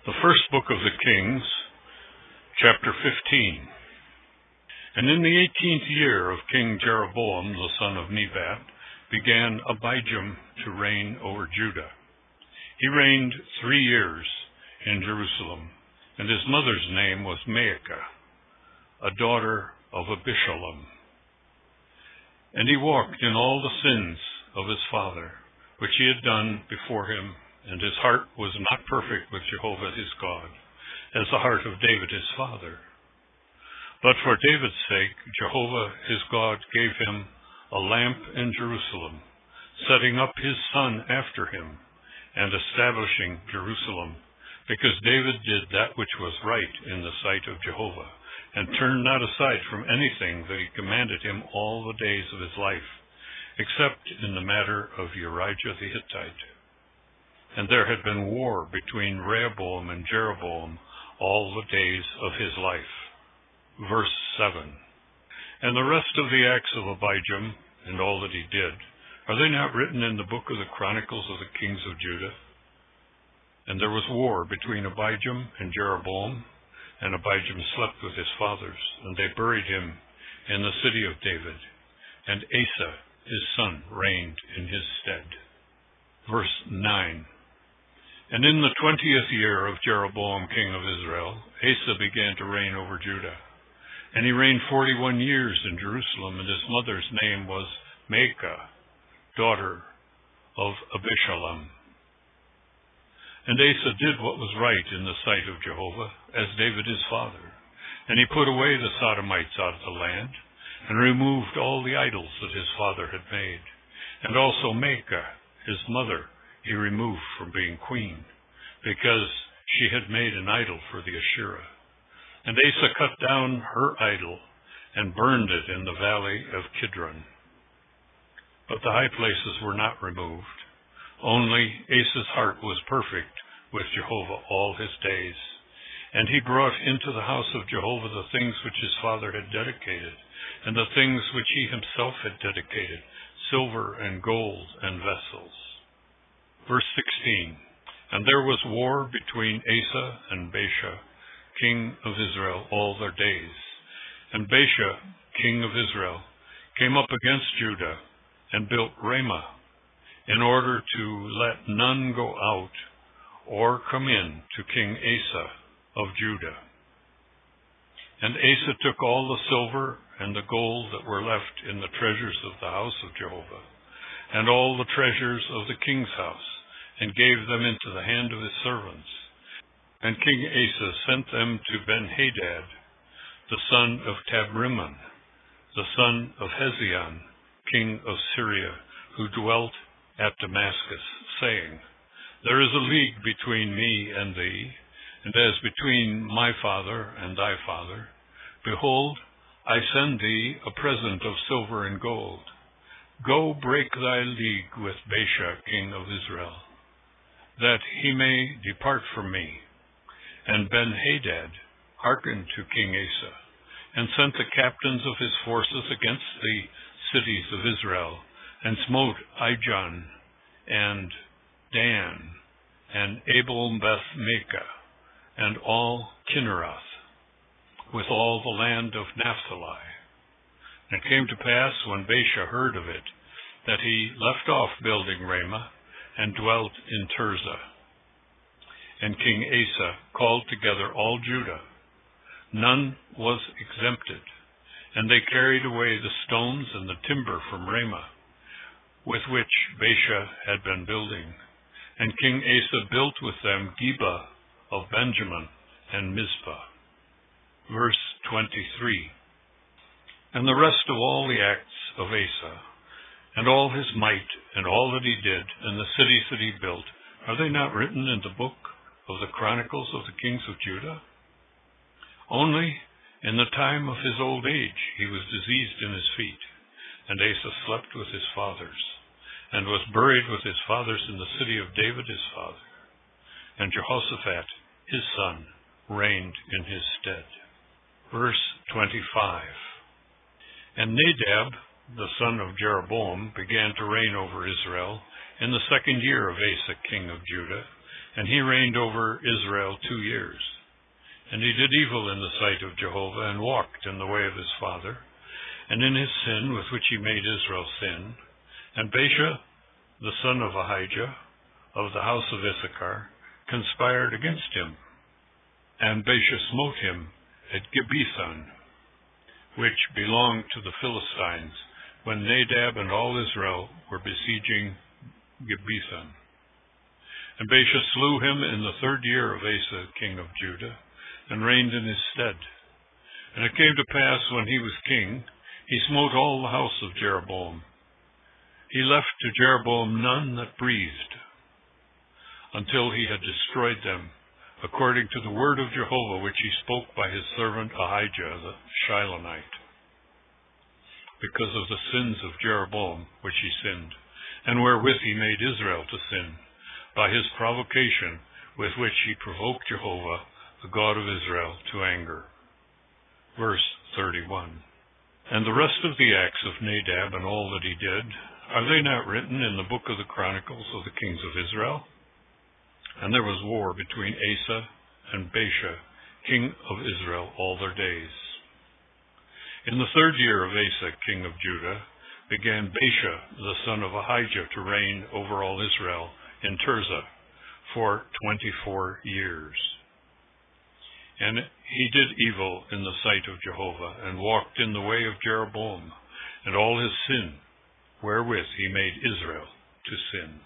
The first book of the Kings, chapter 15. And in the 18th year of King Jeroboam, the son of Nebat, began Abijam to reign over Judah. He reigned 3 years in Jerusalem, and his mother's name was Maacah, a daughter of Abishalom. And he walked in all the sins of his father, which he had done before him, and his heart was not perfect with Jehovah his God, as the heart of David his father. But for David's sake, Jehovah his God gave him a lamp in Jerusalem, setting up his son after him, and establishing Jerusalem, because David did that which was right in the sight of Jehovah, and turned not aside from anything that he commanded him all the days of his life, except in the matter of Urijah the Hittite. And there had been war between Rehoboam and Jeroboam all the days of his life. Verse 7. And the rest of the acts of Abijam, and all that he did, are they not written in the book of the Chronicles of the kings of Judah? And there was war between Abijam and Jeroboam, and Abijam slept with his fathers, and they buried him in the city of David, and Asa his son reigned in his stead. Verse 9. And in the 20th year of Jeroboam king of Israel, Asa began to reign over Judah. And he reigned 41 years in Jerusalem, and his mother's name was Maacah, daughter of Abishalom. And Asa did what was right in the sight of Jehovah, as David his father. And he put away the Sodomites out of the land, and removed all the idols that his father had made. And also Maacah, his mother, he removed from being queen, because she had made an idol for the Asherah. And Asa cut down her idol, and burned it in the valley of Kidron. But the high places were not removed. Only Asa's heart was perfect with Jehovah all his days. And he brought into the house of Jehovah the things which his father had dedicated, and the things which he himself had dedicated, silver and gold and vessels. Verse 16. And there was war between Asa and Baasha, king of Israel, all their days. And Baasha, king of Israel, came up against Judah, and built Ramah, in order to let none go out or come in to King Asa of Judah. And Asa took all the silver and the gold that were left in the treasures of the house of Jehovah, and all the treasures of the king's house, and gave them into the hand of his servants. And King Asa sent them to Ben-Hadad, the son of Tabrimmon, the son of Hezion, king of Syria, who dwelt at Damascus, saying, There is a league between me and thee, and as between my father and thy father. Behold, I send thee a present of silver and gold. Go break thy league with Baasha, king of Israel, that he may depart from me. And Ben-Hadad hearkened to King Asa, and sent the captains of his forces against the cities of Israel, and smote Ijon, and Dan, and Abel-Beth-Maacah, and all Kinneroth, with all the land of Naphtali. And it came to pass, when Baasha heard of it, that he left off building Ramah, and dwelt in Tirzah. And King Asa called together all Judah. None was exempted, and they carried away the stones and the timber from Ramah, with which Baasha had been building. And King Asa built with them Geba of Benjamin and Mizpah. Verse 23. And the rest of all the acts of Asa, and all his might, and all that he did, and the cities that he built, are they not written in the book of the Chronicles of the kings of Judah? Only in the time of his old age he was diseased in his feet, and Asa slept with his fathers, and was buried with his fathers in the city of David his father. And Jehoshaphat his son reigned in his stead. Verse 25. And Nadab, the son of Jeroboam, began to reign over Israel in the 2nd year of Asa king of Judah, And he reigned over Israel 2 years. And he did evil in the sight of Jehovah, and walked in the way of his father, and in his sin with which he made Israel sin. And Baasha, the son of Ahijah, of the house of Issachar, conspired against him. And Baasha smote him at Gibbethon, which belonged to the Philistines, when Nadab and all Israel were besieging Gibbethon. And Baasha slew him in the 3rd year of Asa, king of Judah, and reigned in his stead. And it came to pass, when he was king, he smote all the house of Jeroboam. He left to Jeroboam none that breathed, until he had destroyed them, according to the word of Jehovah, which he spoke by his servant Ahijah the Shilonite, because of the sins of Jeroboam which he sinned, and wherewith he made Israel to sin, by his provocation with which he provoked Jehovah, the God of Israel, to anger. Verse 31. And the rest of the acts of Nadab and all that he did, are they not written in the book of the Chronicles of the kings of Israel? And there was war between Asa and Baasha, king of Israel, all their days. In the 3rd year of Asa, king of Judah, began Baasha, the son of Ahijah, to reign over all Israel in Tirzah for 24 years. And he did evil in the sight of Jehovah, and walked in the way of Jeroboam, and all his sin, wherewith he made Israel to sin.